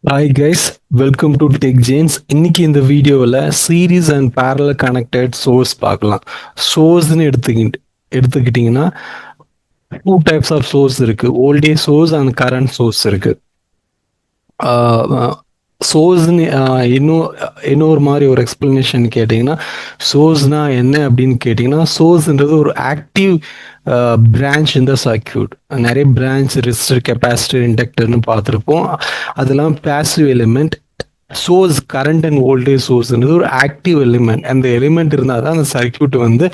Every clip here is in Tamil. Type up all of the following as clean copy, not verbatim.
Hi guys, welcome to tech ஜேன்ஸ். இன்னைக்கு இந்த வீடியோவில் series and parallel connected source பார்க்கலாம். சோர்ஸ்னு எடுத்துக்கிட்டிங்கன்னா டூ டைப்ஸ் ஆஃப் சோர்ஸ் இருக்கு. Voltage source and current source இருக்கு. சோர்ஸ்னு இன்னொரு மாதிரி ஒரு எக்ஸ்பிளனேஷன் கேட்டிங்கன்னா, சோர்ஸ்னா என்ன அப்படின்னு கேட்டிங்கன்னா, சோர்ஸ்ன்றது ஒரு ஆக்டிவ் பிரான்ச் இந்த சர்க்கியூட். நிறைய பிரான்ச் ரெசிஸ்டர், கெப்பாசிட்டர், இண்டக்டர்னு பார்த்துருப்போம். அதெல்லாம் passive element. Source, current and voltage சோர்ஸ்ன்றது ஒரு ஆக்டிவ் எலிமெண்ட். அந்த எலிமெண்ட் இருந்தால் தான் அந்த சர்க்கியூட் வந்து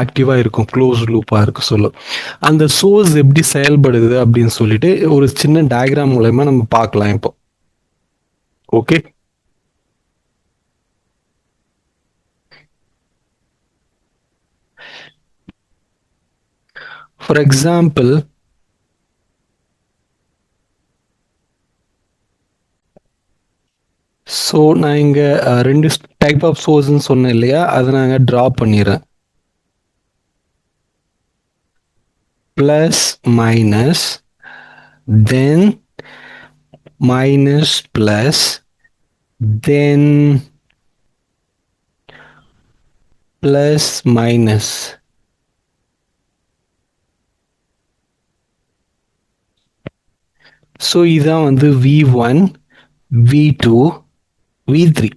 ஆக்டிவாக இருக்கும், க்ளோஸ் லூப்பாக இருக்கும் சொல்லும். அந்த சோர்ஸ் எப்படி செயல்படுது அப்படின்னு சொல்லிட்டு ஒரு சின்ன டயக்ராம் மூலயமா நம்ம பார்க்கலாம் இப்போ. ஓகே, ஃபார் எக்ஸாம்பிள், ஸோ நான் இங்கே ரெண்டு டைப் ஆஃப் சோர்ஸ்ன்னு சொன்னேன் இல்லையா, அதை நான் இங்கே ட்ரா பண்ணிடுறேன். ப்ளஸ் மைனஸ், தென் மைனஸ் ப்ளஸ், தென் ப்ளஸ் மைனஸ். ஸோ இதான் வந்து V1, V2, V3.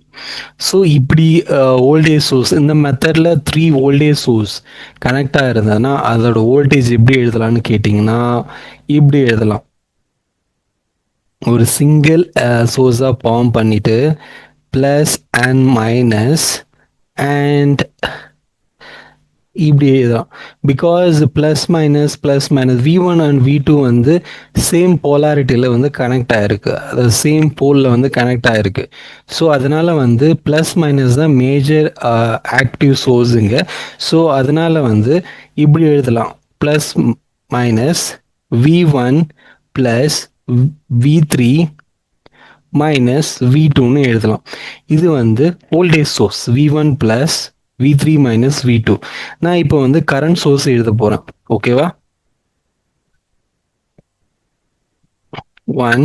ஸோ இப்படி வோல்டேஜ் சோர்ஸ் இந்த மெத்தடில் 3 வோல்டேஜ் சோர்ஸ் கனெக்ட் ஆகிருந்ததுன்னா அதோட வோல்டேஜ் எப்படி எழுதலாம்னு கேட்டிங்கன்னா, இப்படி எழுதலாம். ஒரு சிங்கிள் சோர்ஸாக ஃபார்ம் பண்ணிட்டு ப்ளஸ் அண்ட் மைனஸ் அண்ட் இப்படி எழுதலாம். Because plus minus V1 and V2 வந்து சேம் போலாரிட்டியில் வந்து கனெக்ட் ஆகிருக்கு, அதாவது சேம் போலில் வந்து கனெக்ட் ஆகிருக்கு. ஸோ அதனால் வந்து ப்ளஸ் மைனஸ் தான் மேஜர் ஆக்டிவ் சோர்ஸுங்க. ஸோ அதனால் வந்து இப்படி எழுதலாம். Plus minus V1 plus V3 minus V2ன்னு எழுதலாம். இது வந்து voltage source V1 plus V3 minus V2. நான் இப்போ வந்து கரண்ட் சோர்ஸ் எழுத போகிறேன். ஓகேவா? 1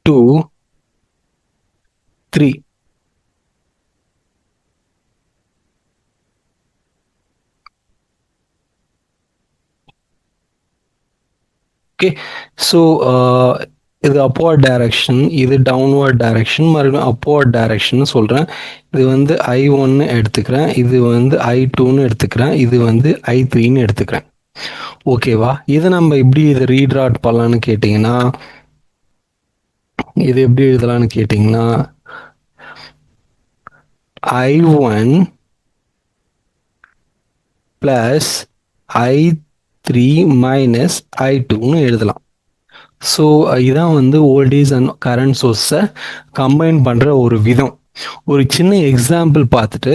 2 3. ஓகே, ஸோ இது அப்வர்ட் டைரக்ஷன், இது டவுன்வர்ட் டைரக்ஷன், மறுபடியும் அப்வர்ட் டைரக்ஷன் சொல்கிறேன். இது வந்து I1 எடுத்துக்கிறேன், இது வந்து I2ன்னு எடுத்துக்கிறேன், இது வந்து I3ன்னு எடுத்துக்கிறேன். ஓகேவா? இதை நம்ம எப்படி இதை ரீட்ராட் பண்ணலான்னு கேட்டிங்கன்னா, இது எப்படி எழுதலான்னு கேட்டிங்கன்னா, I1 ப்ளஸ் I3 மைனஸ் I2ன்னு எழுதலாம். ஸோ இதான் வந்து வோல்டேஜ் அண்ட் கரண்ட் சோர்ஸை கம்பைன் பண்ணுற ஒரு விதம். ஒரு சின்ன எக்ஸாம்பிள் பார்த்துட்டு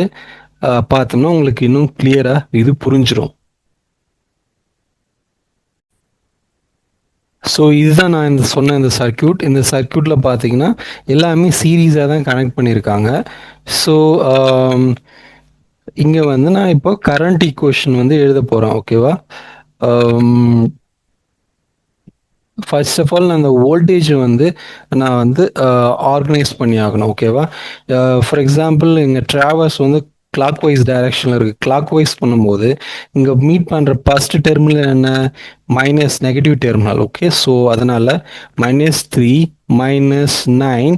பார்த்தோம்னா உங்களுக்கு இன்னும் கிளியராக இது புரிஞ்சிடும். ஸோ இதுதான் நான் சொன்ன இந்த சர்க்கியூட். இந்த சர்க்கியூட்டில் பார்த்தீங்கன்னா எல்லாமே சீரீஸாக தான் கனெக்ட் பண்ணியிருக்காங்க. ஸோ இங்கே வந்து நான் இப்போ கரண்ட் ஈக்குவேஷன் வந்து எழுத போகிறேன். ஓகேவா? ஃபர்ஸ்ட் ஆஃப் ஆல் நான் அந்த வோல்டேஜை வந்து நான் வந்து ஆர்கனைஸ் பண்ணி ஆகணும். ஓகேவா? ஃபார் எக்ஸாம்பிள் இங்கே ட்ராவர்ஸ் வந்து கிளாக் வைஸ் டைரக்ஷனில் இருக்குது. கிளாக் வைஸ் பண்ணும்போது இங்கே மீட் பண்ணுற ஃபர்ஸ்ட் டெர்மினல் என்ன? Minus, negative terminal. Okay, so அதனால் -3 -9.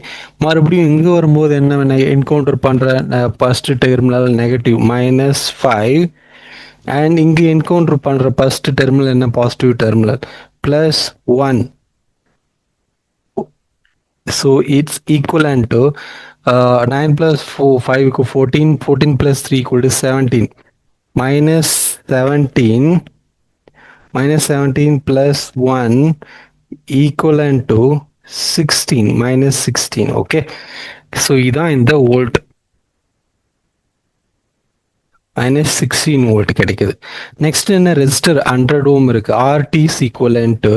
மறுபடியும் இங்கே வரும்போது என்ன என்கவுண்டர் பண்ணுற ஃபர்ஸ்ட் டெர்மினல் நெகட்டிவ் -5. அண்ட் இங்கே என்கவுண்டர் பண்ணுற ஃபர்ஸ்ட் டெர்மினல் என்ன? Positive terminal +1. So it's equivalent to 9 plus 4, 5 equal 14, 14 plus 3 equal to 17. -17 plus 1 equivalent to 16, -16. Okay, so இதான் இந்த வோல்ட், -16 வோல்ட் கிடைக்குது. நெக்ஸ்ட் என்ன? ரெசிஸ்டர் 100 ஓம் இருக்கு. RT is equivalent to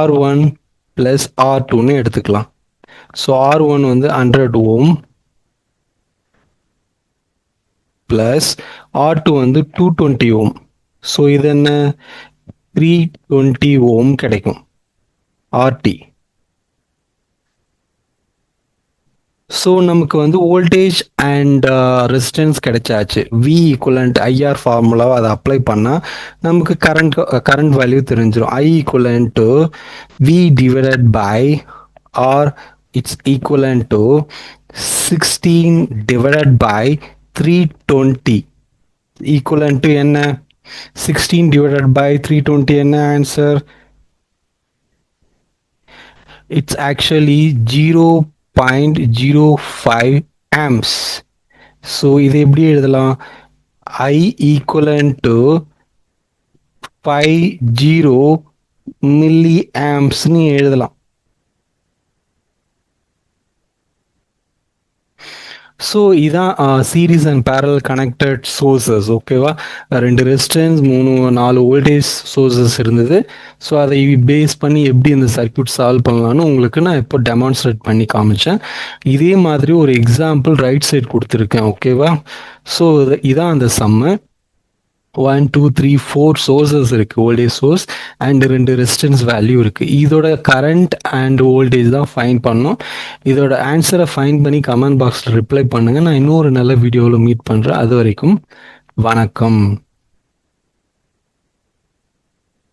R1 plus R2ன்னு எடுத்துக்கலாம். ஸோ R1 வந்து 100 ஓம் ப்ளஸ் R2 வந்து 220 ஓம். ஸோ இது என்ன? 320 ஓம் கிடைக்கும். RT. ஸோ நமக்கு வந்து வோல்டேஜ் அண்ட் ரெசிஸ்டன்ஸ் கிடைச்சாச்சு. வி ஈக்குவலண்ட் ஐஆர் ஃபார்முலாவை அதை அப்ளை பண்ணால் நமக்கு கரண்ட் வேல்யூ தெரிஞ்சிடும். I equivalent to V divided by R it's equivalent to 16 divided by 320 equivalent to என்ன? 16 டிவைடட் பை 320 என்ன answer? It's actually 0.05 amps. So இது எப்படி எழுதலாம்? I equivalent to 50 milliamps-னு எழுதலாம். ஸோ இதான் series and parallel connected sources. ஓகேவா? 2 ரெசிஸ்டன்ஸ் 4 வோல்டேஜ் சோர்சஸ் இருந்தது. ஸோ அதை பேஸ் பண்ணி எப்படி இந்த சர்க்யூட் சால்வ் பண்ணலான்னு உங்களுக்கு நான் இப்போ டெமான்ஸ்ட்ரேட் பண்ணி காமிச்சேன். இதே மாதிரி ஒரு எக்ஸாம்பிள் ரைட் சைட் கொடுத்துருக்கேன். ஓகேவா? ஸோ இதான் அந்த சம்மு. 1 2 3 4 சோர்சஸ் இருக்குது, voltage source and 2 resistance value இருக்குது. இதோட கரண்ட் அண்ட் வோல்டேஜ் தான் ஃபைன் பண்ணோம். இதோட ஆன்சரை ஃபைன் பண்ணி கமெண்ட் பாக்ஸில் ரிப்ளை பண்ணுங்கள். நான் இன்னொரு நல்ல வீடியோவில் மீட் பண்ணுறேன். அது வரைக்கும் வணக்கம்.